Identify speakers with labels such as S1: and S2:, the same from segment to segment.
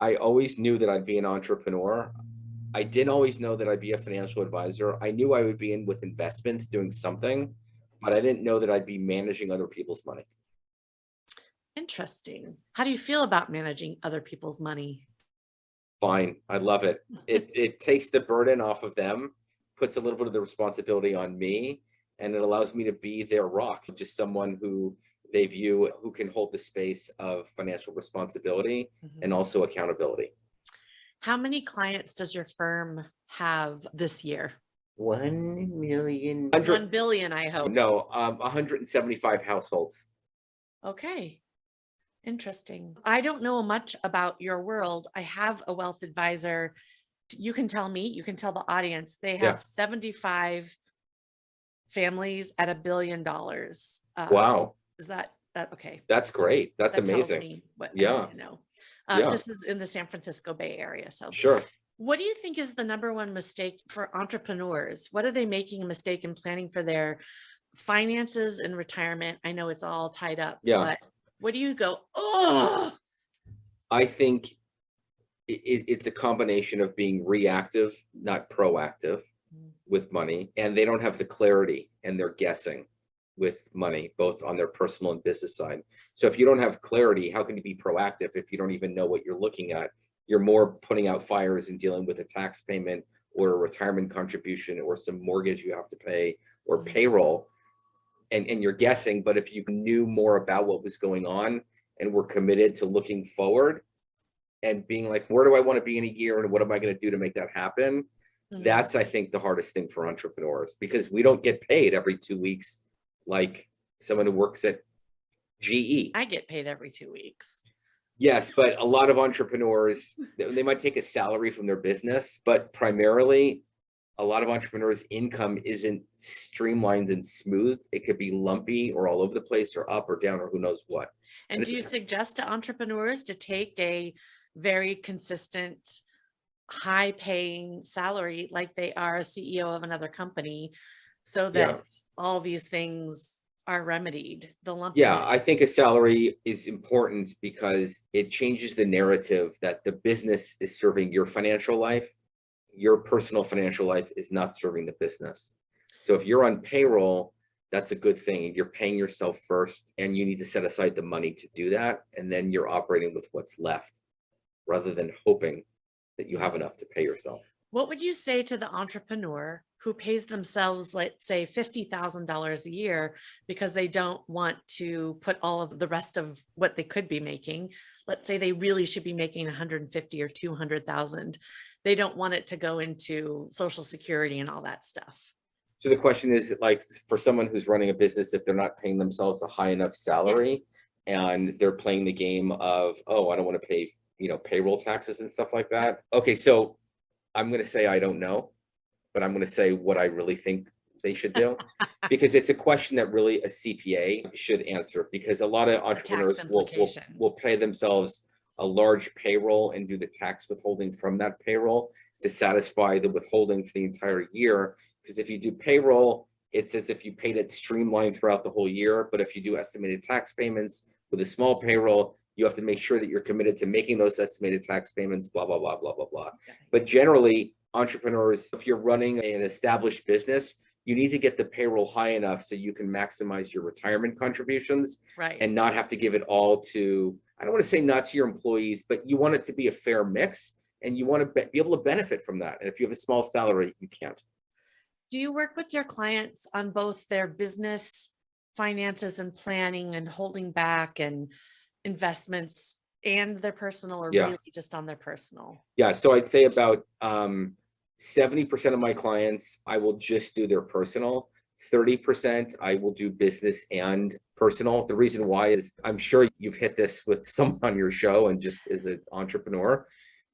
S1: I always knew that I'd be an entrepreneur. I didn't always know that I'd be a financial advisor. I knew I would be in with investments doing something, but I didn't know that I'd be managing other people's money.
S2: Interesting. How do you feel about managing other people's money?
S1: Fine. I love it. It takes the burden off of them, puts a little bit of the responsibility on me, and it allows me to be their rock, just someone who they view who can hold the space of financial responsibility and
S2: Mhm.
S1: also accountability.
S2: How many clients does your firm have this year?
S1: 1 million.
S2: 1 billion, I hope.
S1: No, 175 households.
S2: Okay. Interesting. I don't know much about your world. I have a wealth advisor. You can tell me, you can tell the audience, they
S1: Yeah.
S2: have 75 families at $1 billion.
S1: Wow.
S2: Is that okay?
S1: That's great. That's
S2: That tells
S1: amazing.
S2: me what I need
S1: Yeah.
S2: to know.
S1: Yeah.
S2: This is in the San Francisco Bay Area. So,
S1: Sure.
S2: what do you think is the number one mistake for entrepreneurs? What are they making a mistake in planning for their finances and retirement? I know it's all tied up,
S1: Yeah.
S2: but what do you go, oh,
S1: I think it's a combination of being reactive, not proactive with money, and they don't have the clarity and they're guessing with money, both on their personal and business side. So if you don't have clarity, how can you be proactive if you don't even know what you're looking at? You're more putting out fires and dealing with a tax payment or a retirement contribution or some mortgage you have to pay or payroll, and you're guessing. But if you knew more about what was going on and were committed to looking forward and being like, where do I want to be in a year and what am I going to do to make that happen?
S2: Mhm.
S1: That's, I think, the hardest thing for entrepreneurs because we don't get paid every 2 weeks like someone who works at GE.
S2: I get paid every 2 weeks.
S1: Yes, but a lot of entrepreneurs, they might take a salary from their business, but primarily a lot of entrepreneurs' income isn't streamlined and smooth. It could be lumpy or all over the place or up or down or who knows what. And
S2: And do
S1: it's
S2: you suggest to entrepreneurs to take a very consistent, high paying salary like they are a CEO of another company so
S1: yeah.
S2: that all these things are remedied? The
S1: Yeah, I
S2: lumpiness.
S1: think a salary is important because it changes the narrative that the business is serving your financial life. Your personal financial life is not serving the business. So if you're on payroll, that's a good thing. You're paying yourself first, and you need to set aside the money to do that. And then you're operating with what's left rather than hoping that you have
S2: Mhm.
S1: enough to pay yourself.
S2: What would you say to the entrepreneur who pays themselves, let's say, $50,000 a year because they don't want to put all of the rest of what they could be making? Let's say they really should be making 150 or 200,000. They don't want it to go into Social Security and all that stuff.
S1: So the question is, like, for someone who's running a business, if they're not paying themselves a high enough
S2: Yeah.
S1: salary and they're playing the game of, oh, I don't want to pay, payroll taxes and stuff like that. Okay, so I'm going to say I don't know, but I'm going to say what I really think they should do because it's a question that really a CPA should answer because a lot of
S2: A tax
S1: entrepreneurs
S2: implication.
S1: will pay themselves a large payroll and do the tax withholding from that payroll to satisfy the withholding for the entire year. Because if you do payroll, it's as if you paid it streamlined throughout the whole year. But if you do estimated tax payments with a small payroll, you have to make sure that you're committed to making those estimated tax payments, blah, blah, blah, blah, blah, blah. But generally, entrepreneurs, if you're running an established business, you need to get the payroll high enough so you can maximize your retirement contributions
S2: Right.
S1: and not have to give it all to, I don't want to say not to your employees, but you want it to be a fair mix and you want to be able to benefit from that. And if you have a small salary, you can't.
S2: Do you work with your clients on both their business finances and planning and holding back and investments and their personal, or
S1: Yeah.
S2: really just on their personal?
S1: Yeah. So I'd say about 70% of my clients, I will just do their personal. 30%, I will do business and personal. The reason why is I'm sure you've hit this with someone on your show and just as an entrepreneur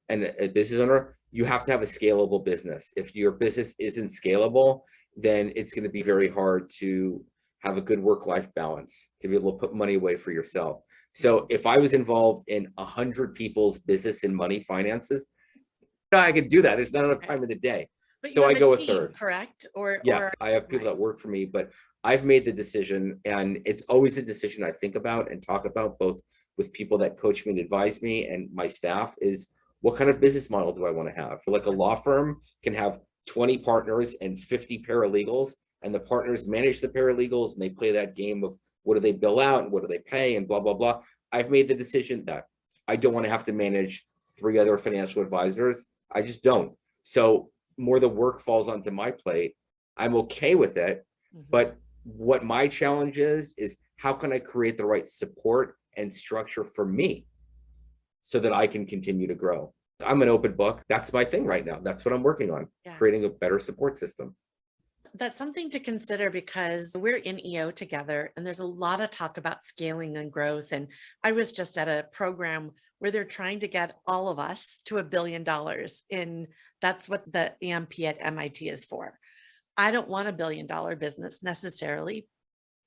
S1: and a business owner, you have to have a scalable business. If your business isn't scalable, then it's going to be very hard to have a good work-life balance, to be able to put money away for yourself. So if I was involved in 100 people's business and money finances, I could do that. There's not enough
S2: Okay.
S1: time in the day.
S2: But you
S1: So I
S2: have a
S1: go a
S2: team,
S1: third.
S2: correct? Or
S1: Yes, I have people
S2: right.
S1: that work for me, but I've made the decision, and it's always a decision I think about and talk about both with people that coach me and advise me and my staff is What kind of business model do I want to have? Like a law firm can have 20 partners and 50 paralegals, and the partners manage the paralegals and they play that game of what do they bill out and what do they pay and blah, blah, blah. I've made the decision that I don't want to have to manage 3 other financial advisors. I just don't. So more the work falls onto my plate. I'm okay with it. But what my challenge is how can I create the right support and structure for me so that I can continue to grow? I'm an open book. That's my thing right now. That's what I'm working on, creating a better support system.
S2: That's something to consider because we're in EO together and there's a lot of talk about scaling and growth. And I was just at a program where they're trying to get all of us to $1 billion in, that's what the EMP at MIT is for. I don't want $1 billion business necessarily.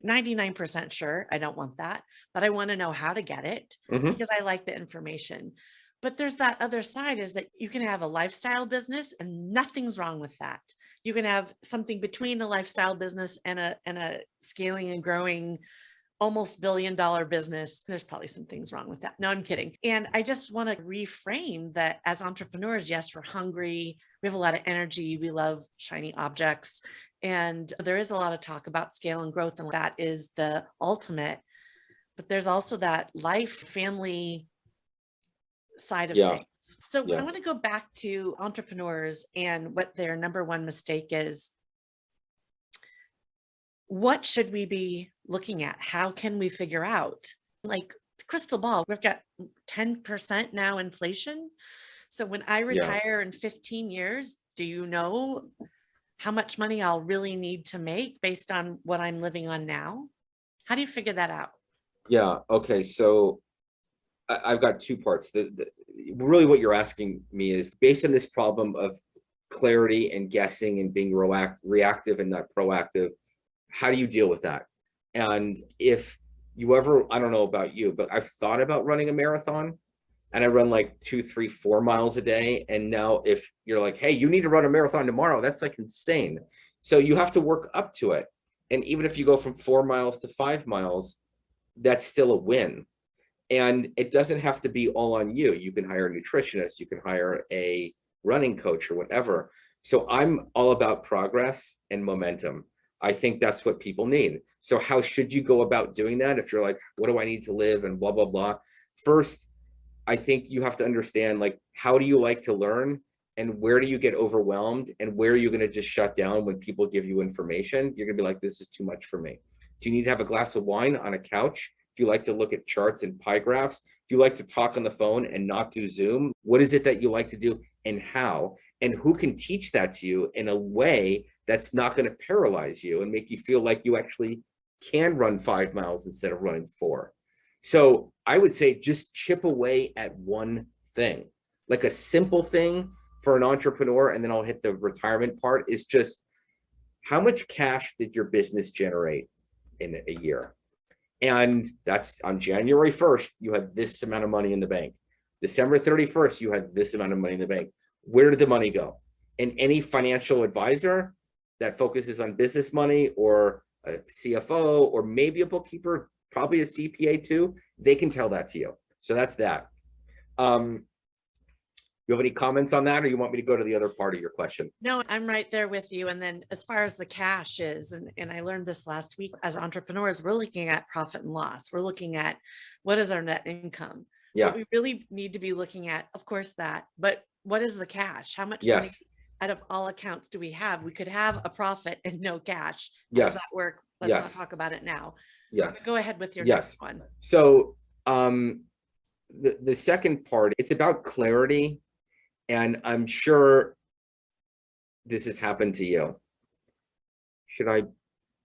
S2: 99% sure I don't want that, but I want to know how to get it because I like the information. But there's that other side is that you can have a lifestyle business and nothing's wrong with that. You can have something between a lifestyle business and a scaling and growing almost $1 billion business. There's probably some things wrong with that. No, I'm kidding. And I just want to reframe that as entrepreneurs, yes, we're hungry. We have a lot of energy. We love shiny objects. And there is a lot of talk about scale and growth, and that is the ultimate. But there's also that life, family side of things. So I want to go back to entrepreneurs and what their number one mistake is. What should we be looking at? How can we figure out, like the crystal ball? We've got 10% now inflation. So when I retire in 15 years, do you know how much money I'll really need to make based on what I'm living on now? How do you figure that out?
S1: Yeah. Okay. So I've got 2 parts. Really what you're asking me is based on this problem of clarity and guessing and being reactive and not proactive, how do you deal with that? And if you ever, I don't know about you, but I've thought about running a marathon and I run like 2, 3, 4 miles a day. And now if you're like, hey, you need to run a marathon tomorrow, that's like insane. So you have to work up to it. And even if you go from 4 miles to 5 miles, that's still a win. And it doesn't have to be all on you. You can hire a nutritionist, you can hire a running coach or whatever. So I'm all about progress and momentum. I think that's what people need. So how should you go about doing that? If you're like, what do I need to live and blah, blah, blah. First, I think you have to understand, like, how do you like to learn and where do you get overwhelmed and where are you going to just shut down when people give you information? You're going to be like, this is too much for me. Do you need to have a glass of wine on a couch? Do you like to look at charts and pie graphs? Do you like to talk on the phone and not do Zoom? What is it that you like to do and how? And who can teach that to you in a way that's not going to paralyze you and make you feel like you actually can run 5 miles instead of running 4? So I would say just chip away at one thing, like a simple thing for an entrepreneur. And then I'll hit the retirement part is just how much cash did your business generate in a year? And that's on January 1st, you had this amount of money in the bank. December 31st, you had this amount of money in the bank. Where did the money go? And any financial advisor that focuses on business money or a CFO or maybe a bookkeeper, probably a CPA too, they can tell that to you. So that's that. You have any comments on that, or you want me to go to the other part of your question?
S2: No, I'm right there with you. And then as far as the cash is, and I learned this last week, as entrepreneurs, we're looking at profit and loss. We're looking at what is our net income.
S1: Yeah.
S2: What we really need to be looking at, of course, that, but what is the cash? How much money out of all accounts do we have? We could have a profit and no cash. How does that work? Let's not talk about it now.
S1: Yes.
S2: Go ahead with your next one.
S1: So the second part, it's about clarity. And I'm sure this has happened to you. Should I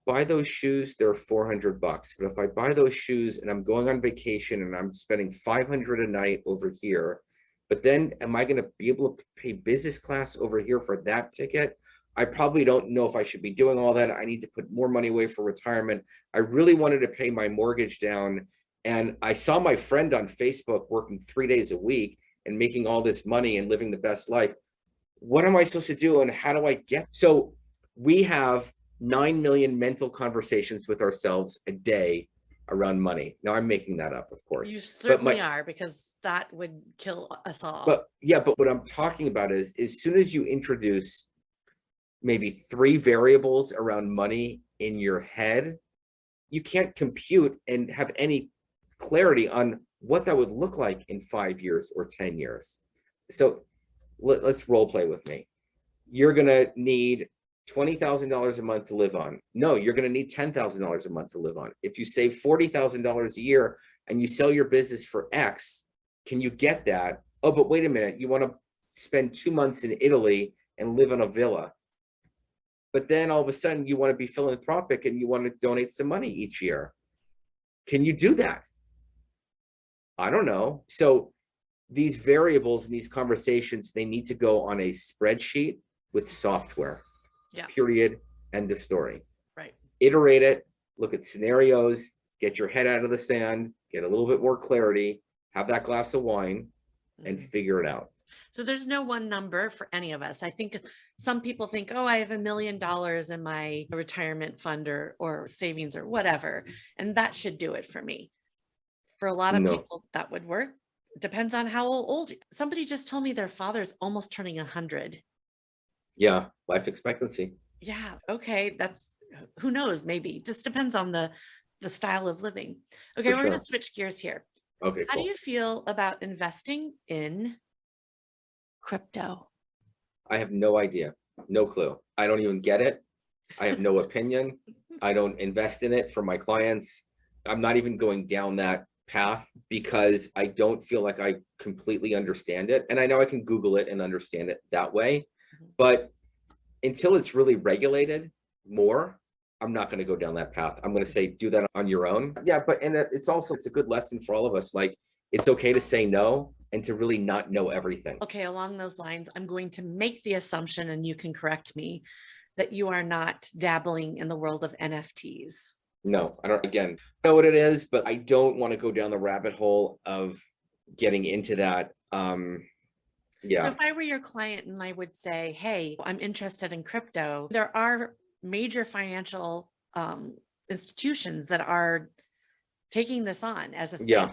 S1: buy those shoes? They're $400. But if I buy those shoes and I'm going on vacation and I'm spending $500 a night over here, but then am I going to be able to pay business class over here for that ticket? I probably don't know if I should be doing all that. I need to put more money away for retirement. I really wanted to pay my mortgage down. And I saw my friend on Facebook working 3 days a week and making all this money and living the best life. What am I supposed to do and how do I get? So we have 9 million mental conversations with ourselves a day around money. Now I'm making that up, of course.
S2: You
S1: But
S2: certainly are, because that would kill us all.
S1: but what I'm talking about is as soon as you introduce maybe 3 variables around money in your head, you can't compute and have any clarity on what that would look like in 5 years or 10 years. So let's role play with me. You're going to need $20,000 a month to live on. No, you're going to need $10,000 a month to live on. If you save $40,000 a year and you sell your business for X, can you get that? Oh, but wait a minute. You want to spend 2 months in Italy and live in a villa. But then all of a sudden you want to be philanthropic and you want to donate some money each year. Can you do that? I don't know. So these variables and these conversations, they need to go on a spreadsheet with software.
S2: Yeah.
S1: Period. End of story.
S2: Right.
S1: Iterate it, look at scenarios, get your head out of the sand, get a little bit more clarity, have that glass of wine, and figure it out.
S2: So there's no one number for any of us. I think some people think, oh, I have $1 million in my retirement fund or savings or whatever, and that should do it for me. For a lot of
S1: No.
S2: people, that would work. Depends on how old. Somebody just told me their father's almost turning 100.
S1: Yeah, life expectancy.
S2: Yeah. Okay. That's, who knows, maybe. Just depends on the style of living. Okay,
S1: For
S2: we're going
S1: sure.
S2: to switch gears here.
S1: Okay,
S2: How do
S1: cool.
S2: you feel about investing in crypto?
S1: I have no idea, no clue. I don't even get it. I have no opinion. I don't invest in it for my clients. I'm not even going down that path because I don't feel like I completely understand it. And I know I can Google it and understand it that way. But until it's really regulated more, I'm not going to go down that path. I'm going to say, do that on your own. Yeah, but and it's a good lesson for all of us. Like, it's okay to say no and to really not know everything.
S2: Okay, along those lines, I'm going to make the assumption, and you can correct me, that you are not dabbling in the world of NFTs.
S1: No, I don't, again, know what it is, but I don't want to go down the rabbit hole of getting into that.
S2: So
S1: Yeah,
S2: if I were your client and I would say, hey, I'm interested in crypto, there are major financial institutions that are taking this on as a thing.
S1: yeah,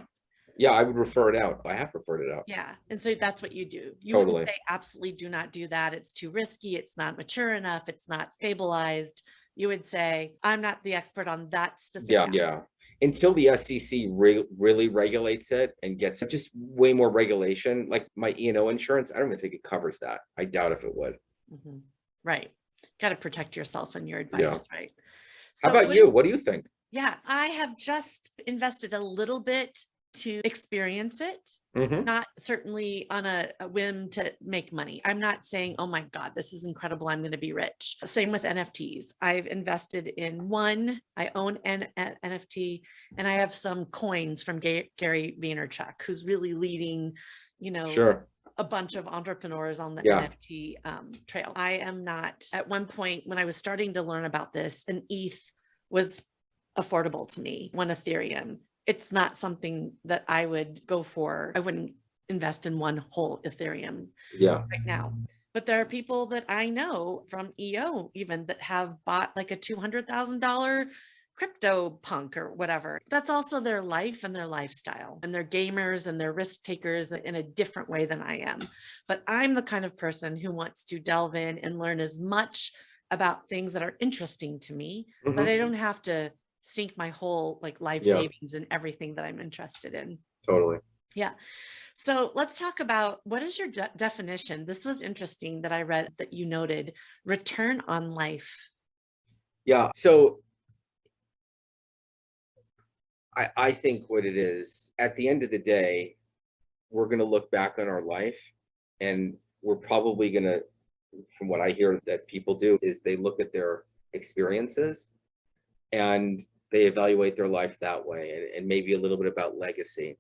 S1: yeah, I would refer it out. I have referred it out.
S2: Yeah. And so that's what you do. You
S1: Totally.
S2: wouldn't say, absolutely do not do that. It's too risky. It's not mature enough. It's not stabilized. You would say, I'm not the expert on that specific.
S1: Yeah, yeah. Until the SEC really regulates it and gets just way more regulation, like my E&O insurance, I don't even think it covers that. I doubt if it would.
S2: Mhm. Right. Got to protect yourself and your advice,
S1: Yeah.
S2: right?
S1: How
S2: So
S1: about you? What do you think?
S2: yeah, I have just invested a little bit to experience it,
S1: Mhm.
S2: not certainly on a whim to make money. I'm not saying, oh my God, this is incredible, I'm going to be rich. Same with NFTs. I've invested in one, I own an NFT, and I have some coins from Gary Vaynerchuk, who's really leading,
S1: Sure.
S2: a bunch of entrepreneurs on the
S1: Yeah.
S2: NFT trail. I am not, at one point when I was starting to learn about this, an ETH was affordable to me, one Ethereum. It's not something that I would go for. I wouldn't invest in one whole Ethereum
S1: Yeah.
S2: right now. But there are people that I know from EO even that have bought like a $200,000 crypto punk or whatever. That's also their life and their lifestyle. And they're gamers and they're risk takers in a different way than I am. But I'm the kind of person who wants to delve in and learn as much about things that are interesting to me, but I don't have to sink my whole like life savings and everything that I'm interested in.
S1: Totally.
S2: Yeah. So let's talk about, what is your definition? This was interesting that I read that you noted, return on life.
S1: Yeah. So I think what it is, at the end of the day, we're going to look back on our life and we're probably going to, from what I hear that people do, is they look at their experiences and they evaluate their life that way, and maybe a little bit about legacy.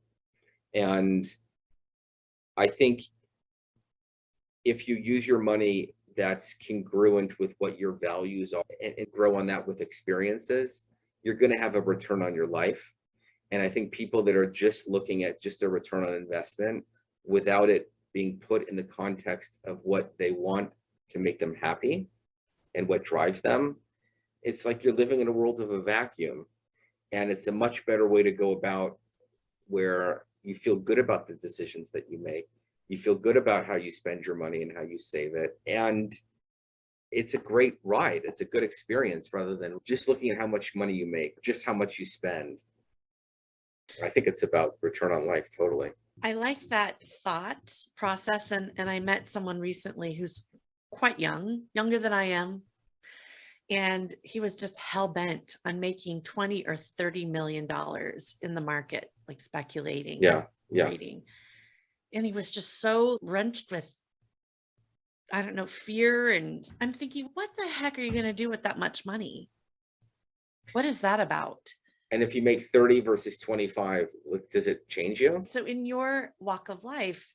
S1: And I think if you use your money that's congruent with what your values are and grow on that with experiences, you're going to have a return on your life. And I think people that are just looking at just a return on investment without it being put in the context of what they want to make them happy and what drives them, it's like you're living in a world of a vacuum. And it's a much better way to go about, where you feel good about the decisions that you make. You feel good about how you spend your money and how you save it. And it's a great ride. It's a good experience, rather than just looking at how much money you make, just how much you spend. I think it's about return on life, totally.
S2: I like that thought process. And I met someone recently who's quite young, younger than I am. And he was just hell bent on making 20 or 30 million dollars in the market, like speculating and
S1: Yeah, yeah.
S2: trading. And he was just so wrenched with, I don't know, fear. And I'm thinking, what the heck are you going to do with that much money? What is that about?
S1: And if you make 30 versus 25, does it change you?
S2: So, in your walk of life,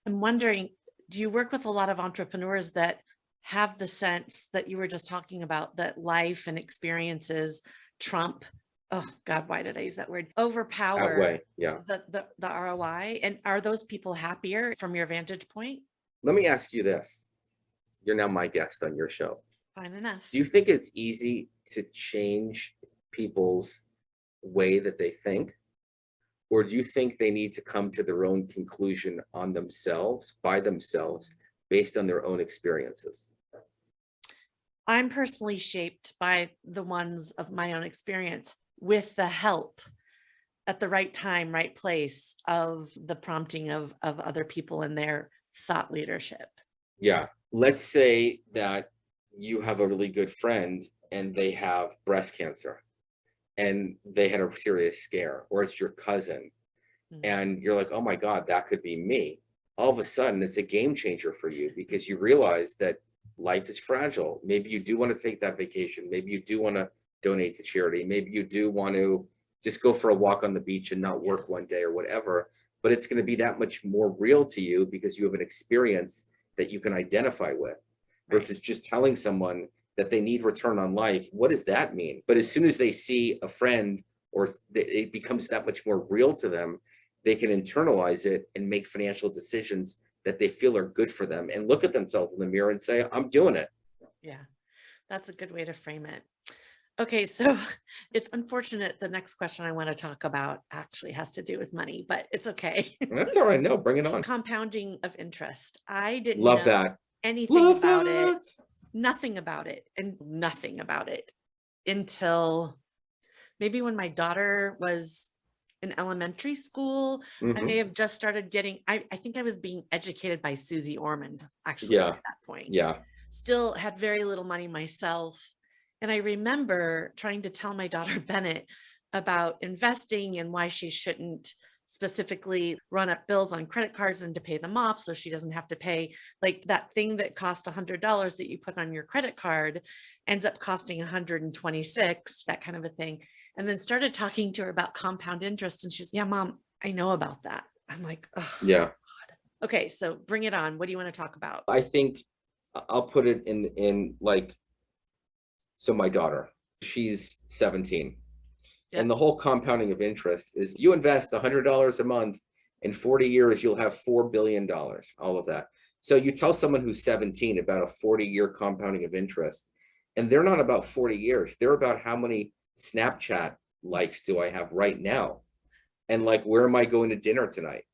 S2: I'm wondering, do you work with a lot of entrepreneurs that have the sense that you were just talking about, that life and experiences trump, oh God, why did I use that word? Overpower
S1: Outweigh, yeah.
S2: the ROI? And are those people happier from your vantage point?
S1: Let me ask you this. You're now my guest on your show.
S2: Fine enough.
S1: Do you think it's easy to change people's way that they think? Or do you think they need to come to their own conclusion on themselves, by themselves, based on their own experiences?
S2: I'm personally shaped by the ones of my own experience, with the help at the right time, right place of the prompting of other people and their thought leadership.
S1: Yeah. Let's say that you have a really good friend and they have breast cancer and they had a serious scare, or it's your cousin, and you're like, oh my God, that could be me. All of a sudden, it's a game changer for you, because you realize that life is fragile. Maybe you do want to take that vacation. Maybe you do want to donate to charity. Maybe you do want to just go for a walk on the beach and not work one day or whatever. But it's going to be that much more real to you because you have an experience that you can identify with, versus just telling someone that they need return on life. What does that mean? But as soon as they see a friend, or it becomes that much more real to them, they can internalize it and make financial decisions that they feel are good for them, and look at themselves in the mirror and say, I'm doing it.
S2: Yeah, that's a good way to frame it. Okay, so it's unfortunate. The next question I want to talk about actually has to do with money, but it's okay.
S1: That's all right. No, bring it on.
S2: Compounding of interest. I didn't
S1: Love
S2: know
S1: that.
S2: anything
S1: Love
S2: about it,
S1: that.
S2: nothing about it, and nothing about it until maybe when my daughter was in elementary school. I may
S1: Mhm.
S2: have just started getting, I think I was being educated by Susie Ormond, actually,
S1: Yeah.
S2: at that point.
S1: Yeah.
S2: Still had very little money myself. And I remember trying to tell my daughter Bennett about investing and why she shouldn't specifically run up bills on credit cards and to pay them off, so she doesn't have to pay, like, that thing that cost $100 that you put on your credit card ends up costing 126, that kind of a thing. And then started talking to her about compound interest. And she's, yeah, Mom, I know about that. I'm like, oh,
S1: Yeah.
S2: okay, so bring it on. What do you want to talk about?
S1: I think I'll put it in like, so my daughter, she's 17.
S2: Yep.
S1: And the whole compounding of interest is, you invest $100 a month, in 40 years, you'll have $4 billion, all of that. So you tell someone who's 17 about a 40-year compounding of interest, and they're not about 40 years. They're about, how many Snapchat likes do I have right now? And like, where am I going to dinner tonight?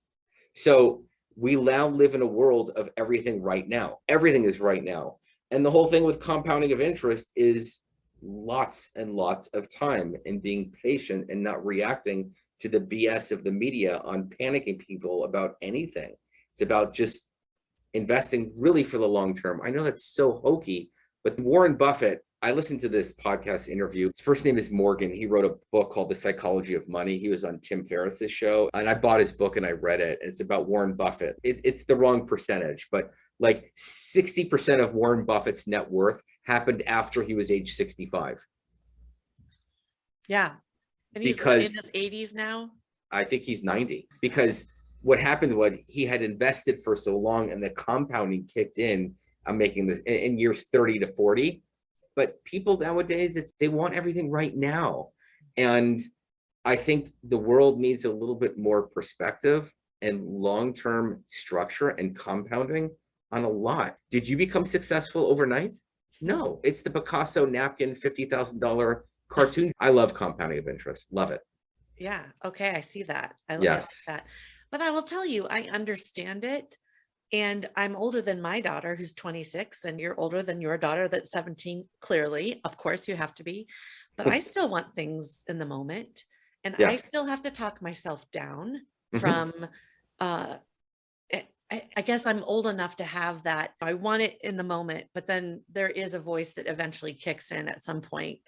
S1: So we now live in a world of everything right now. Everything is right now. And the whole thing with compounding of interest is lots and lots of time, and being patient and not reacting to the BS of the media on panicking people about anything. It's about just investing really for the long term. I know that's so hokey, but Warren Buffett, I listened to this podcast interview. His first name is Morgan. He wrote a book called The Psychology of Money. He was on Tim Ferriss's show, and I bought his book and I read it. And it's about Warren Buffett. It's the wrong percentage, but like 60% of Warren Buffett's net worth happened after he was age 65.
S2: Yeah. And he's what, in
S1: Because
S2: his 80s now?
S1: I think he's 90. Because what happened was, he had invested for so long and the compounding kicked in. I'm making this in years 30 to 40. But people nowadays, they want everything right now. And I think the world needs a little bit more perspective and long-term structure and compounding on a lot. Did you become successful overnight? No, it's the Picasso napkin, $50,000 Cartoon, I love compounding of interest. Love it.
S2: Yeah. Okay. I see that. I like
S1: Yes.
S2: that. But I will tell you, I understand it. And I'm older than my daughter, who's 26, and you're older than your daughter that's 17. Clearly, of course, you have to be. But I still want things in the moment. And I
S1: Yes.
S2: still have to talk myself down
S1: Mhm.
S2: from, I guess I'm old enough to have that. I want it in the moment, but then there is a voice that eventually kicks in at some point,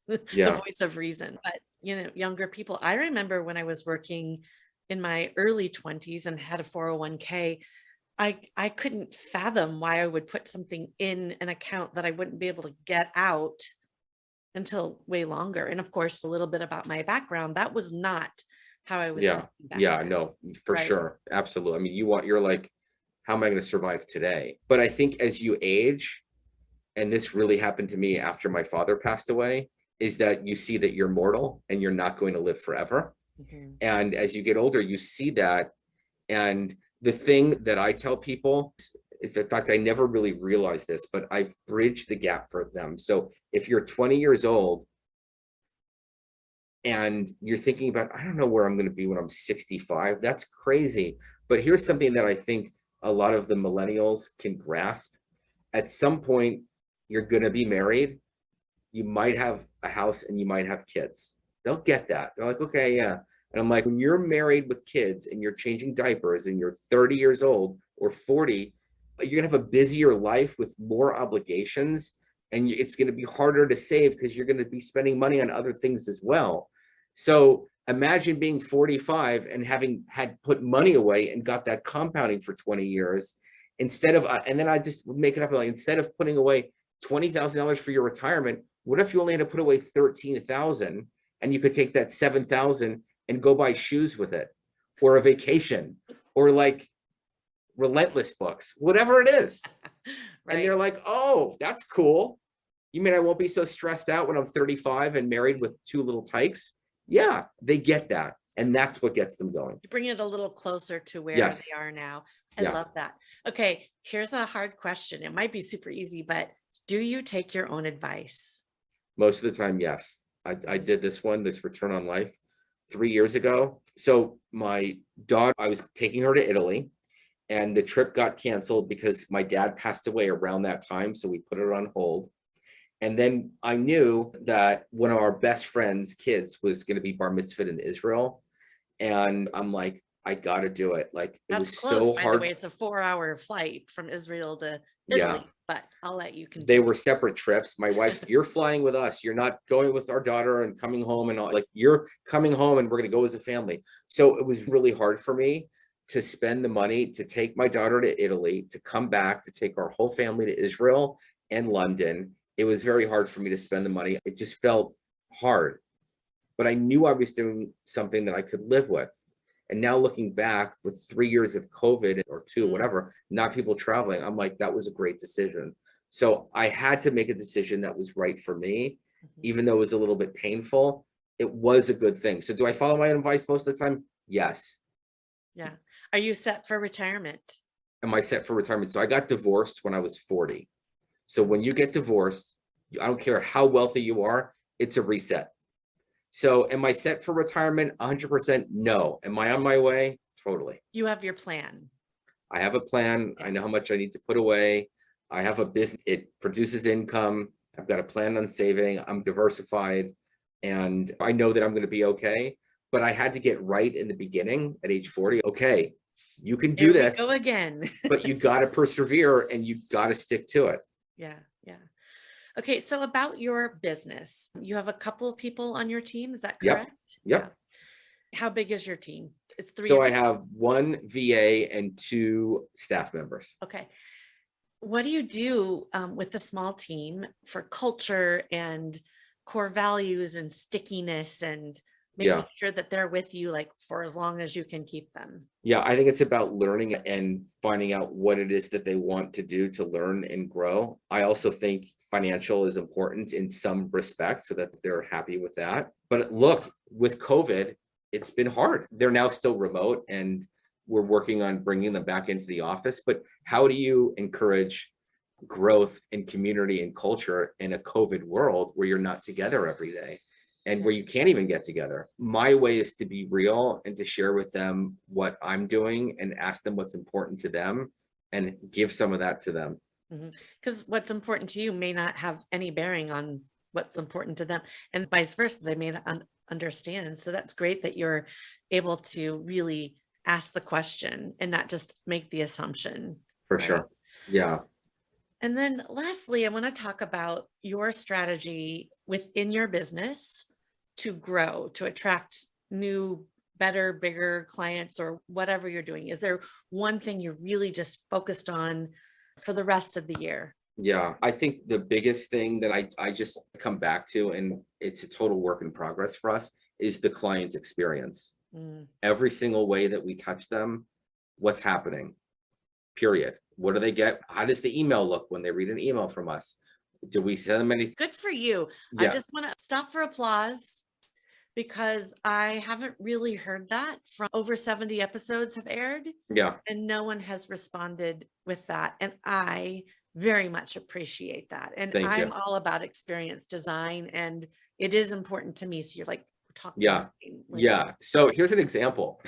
S2: the
S1: Yeah.
S2: voice of reason. But, younger people, I remember when I was working in my early 20s and had a 401k, I couldn't fathom why I would put something in an account that I wouldn't be able to get out until way longer. And of course, a little bit about my background, that was not how I was
S1: Yeah.
S2: thinking back
S1: Yeah.
S2: then,
S1: No, for
S2: right?
S1: sure. Absolutely. I mean, you're like, how am I going to survive today? But I think as you age, and this really happened to me after my father passed away, is that you see that you're mortal and you're not going to live forever.
S2: Mhm.
S1: And as you get older, you see that. And the thing that I tell people is, in fact, I never really realized this, but I've bridged the gap for them. So if you're 20 years old and you're thinking about, I don't know where I'm going to be when I'm 65, that's crazy. But here's something that I think a lot of the millennials can grasp. At some point, you're going to be married, you might have a house, and you might have kids. They'll get that. They're like, okay, yeah. And I'm like, when you're married with kids and you're changing diapers and you're 30 years old or 40, you're gonna have a busier life with more obligations, and it's gonna be harder to save because you're gonna be spending money on other things as well. So imagine being 45 and having had put money away and got that compounding for 20 years instead of, and then I just make it up like, instead of putting away $20,000 for your retirement, what if you only had to put away 13,000 and you could take that 7,000 and go buy shoes with it, or a vacation, or like Relentless books, whatever it is. And
S2: Right.
S1: they're like, oh, that's cool. You mean I won't be so stressed out when I'm 35 and married with two little tykes? Yeah, they get that. And that's what gets them going.
S2: You bring it a little closer to where
S1: Yes.
S2: they are now. I
S1: Yeah.
S2: love that. Okay, here's a hard question. It might be super easy, but do you take your own advice?
S1: Most of the time, yes. I did this return on life 3 years ago. So my daughter, I was taking her to Italy, and the trip got canceled because my dad passed away around that time. So we put it on hold. And then I knew that one of our best friends' kids was going to be bar mitzvahed in Israel. And I'm like, I got to do it. Like, it
S2: That's
S1: was
S2: close,
S1: so
S2: by the
S1: hard.
S2: way. It's a 4-hour flight from Israel to
S1: Yeah.
S2: Italy, but I'll let you
S1: They
S2: continue.
S1: were separate trips. My wife's, you're flying with us. You're not going with our daughter and coming home and all, like, you're coming home and we're going to go as a family. So it was really hard for me to spend the money to take my daughter to Italy, to come back, to take our whole family to Israel and London. It was very hard for me to spend the money. It just felt hard, but I knew I was doing something that I could live with. And now looking back with 3 years of COVID or two,
S2: Mm,
S1: whatever, not people traveling, I'm like, that was a great decision. So I had to make a decision that was right for me,
S2: mhm.
S1: even though it was a little bit painful. It was a good thing. So do I follow my advice most of the time? Yes.
S2: Yeah. Are you set for retirement?
S1: Am I set for retirement? So I got divorced when I was 40. So when you get divorced, I don't care how wealthy you are, it's a reset. So am I set for retirement? 100% no. Am I on my way? Totally.
S2: You have your plan.
S1: I have a plan. I
S2: Yeah.
S1: know how much I need to put away. I have a business, it produces income. I've got a plan on saving. I'm diversified, and I know that I'm going to be okay. But I had to get right in the beginning at age 40. Okay, you can do
S2: Here we go
S1: this,
S2: again.
S1: but you got to persevere and you got to stick to it.
S2: Yeah. Yeah. Okay. So about your business, you have a couple of people on your team. Is that
S1: Yep.
S2: correct? Yeah.
S1: Yep.
S2: How big is your team? It's three
S1: So
S2: of
S1: I
S2: you.
S1: have one VA and two staff members.
S2: Okay. What do you do with the small team for culture and core values and stickiness and making
S1: Yeah.
S2: sure that they're with you like for as long as you can keep them?
S1: Yeah, I think it's about learning and finding out what it is that they want to do to learn and grow. I also think financial is important in some respect so that they're happy with that. But look, with COVID, it's been hard. They're now still remote and we're working on bringing them back into the office. But how do you encourage growth in community and culture in a COVID world where you're not together every day and where you can't even get together. My way is to be real and to share with them what I'm doing and ask them what's important to them and give some of that to them.
S2: Because what's important to you may not have any bearing on what's important to them, and vice versa. They may not understand. So that's great that you're able to really ask the question and not just make the assumption.
S1: For
S2: right?
S1: sure. Yeah.
S2: And then lastly, I want to talk about your strategy within your business to grow, to attract new, better, bigger clients or whatever you're doing. Is there one thing you're really just focused on for the rest of the year?
S1: Yeah. I think the biggest thing that I just come back to, and it's a total work in progress for us, is the client experience.
S2: Mm,
S1: Every single way that we touch them, what's happening, period. What do they get? How does the email look when they read an email from us? Do we send them any?
S2: Good for you. I
S1: Yeah.
S2: just want to stop for applause because I haven't really heard that from over 70 episodes have aired
S1: Yeah.
S2: and no one has responded with that. And I very much appreciate that. And
S1: Thank
S2: I'm
S1: you.
S2: all about experience design and it is important to me. So you're like, we're talking.
S1: Yeah. Yeah. So here's an example.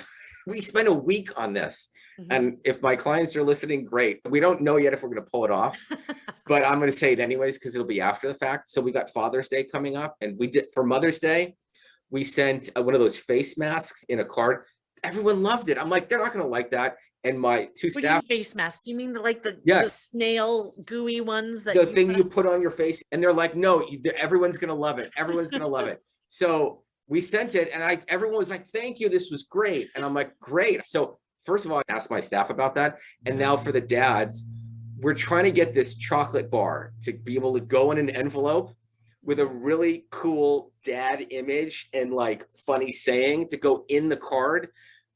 S1: We spent a week on this.
S2: Mhm.
S1: And if my clients are listening, great. We don't know yet if we're going to pull it off, but I'm going to say it anyways because it'll be after the fact. So we got Father's Day coming up, and we did for Mother's Day, we sent one of those face masks in a card. Everyone loved it. I'm like, they're not going to like that. And my two
S2: What do you mean
S1: staff,
S2: face masks? You mean the
S1: yes,
S2: snail gooey ones that
S1: the
S2: you
S1: thing
S2: put
S1: you
S2: on?
S1: put on your face, and they're like, no, everyone's going to love it. Everyone's going to love it. So we sent it, and everyone was like, thank you, this was great. And I'm like, great. So first of all, I asked my staff about that. And now for the dads, we're trying to get this chocolate bar to be able to go in an envelope with a really cool dad image and like funny saying to go in the card.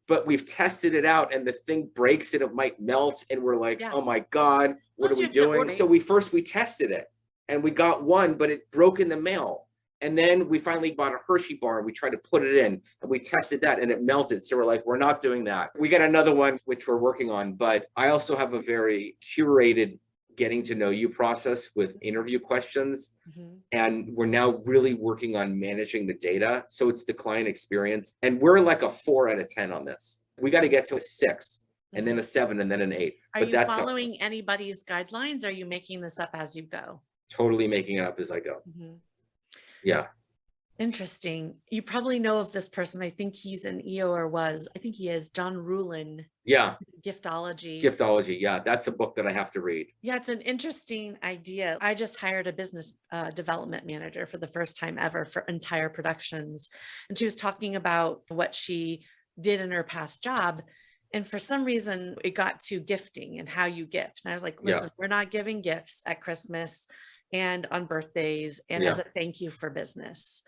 S1: But we've tested it out and the thing breaks and it might melt. And we're like,
S2: Yeah.
S1: oh my God, what
S2: Plus
S1: are
S2: you
S1: we
S2: have to
S1: doing?
S2: order-
S1: So we tested it and we got one, but it broke in the mail. And then we finally bought a Hershey bar and we tried to put it in and we tested that and it melted. So we're like, we're not doing that. We got another one, which we're working on. But I also have a very curated getting to know you process with interview questions.
S2: Mhm.
S1: And we're now really working on managing the data. So it's the client experience. And we're like a 4 out of 10 on this. We got to get to a 6 and then a 7 and then an 8.
S2: Are
S1: But
S2: you
S1: that's
S2: following anybody's guidelines? Or are you making this up as you go?
S1: totally making it up as I go.
S2: Mhm.
S1: Yeah.
S2: Interesting. You probably know of this person. I think he's an EO or was. I think he is John Rulin,
S1: Yeah.
S2: Giftology.
S1: Giftology. Yeah. That's a book that I have to read.
S2: Yeah, it's an interesting idea. I just hired a business development manager for the first time ever for entire productions. And she was talking about what she did in her past job. And for some reason, it got to gifting and how you gift. And I was like,
S1: Yeah.
S2: listen, we're not giving gifts at Christmas and on birthdays and
S1: Yeah.
S2: as a thank you for business.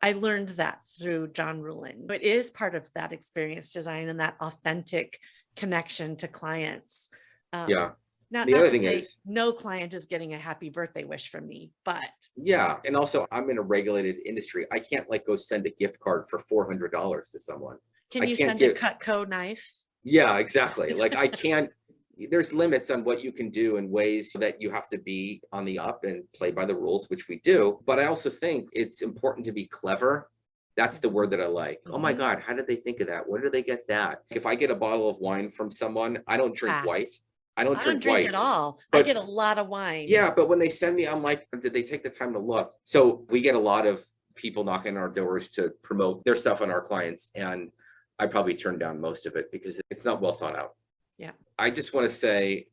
S2: I learned that through John Rulin. It is part of that experience design and that authentic connection to clients.
S1: Yeah.
S2: Now,
S1: The
S2: not
S1: other
S2: to
S1: thing
S2: say
S1: is,
S2: no client is getting a happy birthday wish from me, but
S1: yeah. And also, I'm in a regulated industry. I can't like go send a gift card for $400 to someone.
S2: can
S1: I
S2: you
S1: can't
S2: send a
S1: give.
S2: Cutco knife?
S1: Yeah, exactly. Like I can't, there's limits on what you can do and ways that you have to be on the up and play by the rules, which we do. But I also think it's important to be clever. That's the word that I like. Oh my
S2: Mhm.
S1: God, how did they think of that? Where did they get that? If I get a bottle of wine from someone, I don't drink
S2: Pass.
S1: white. I don't
S2: I don't
S1: drink
S2: drink
S1: white.
S2: at all. I
S1: But
S2: get a lot of wine.
S1: yeah, but when they send me, I'm like, did they take the time to look? So we get a lot of people knocking on our doors to promote their stuff on our clients. And I probably turn down most of it because it's not well thought out.
S2: Yeah.
S1: I just want to say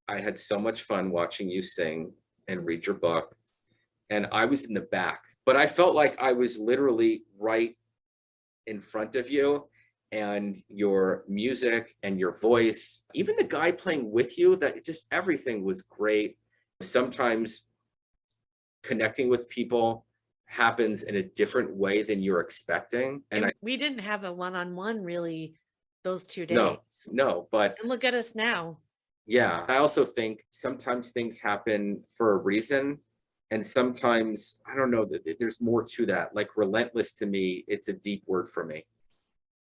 S1: I had so much fun watching you sing and read your book. And I was in the back, but I felt like I was literally right in front of you, and your music and your voice, even the guy playing with you, that just everything was great. Sometimes connecting with people happens in a different way than you're expecting. And
S2: we didn't have a one-on-one really those 2
S1: no,
S2: days.
S1: no, but
S2: And look at us now.
S1: yeah, I also think sometimes things happen for a reason. And sometimes, I don't know, that there's more to that. Like relentless to me, it's a deep word for me.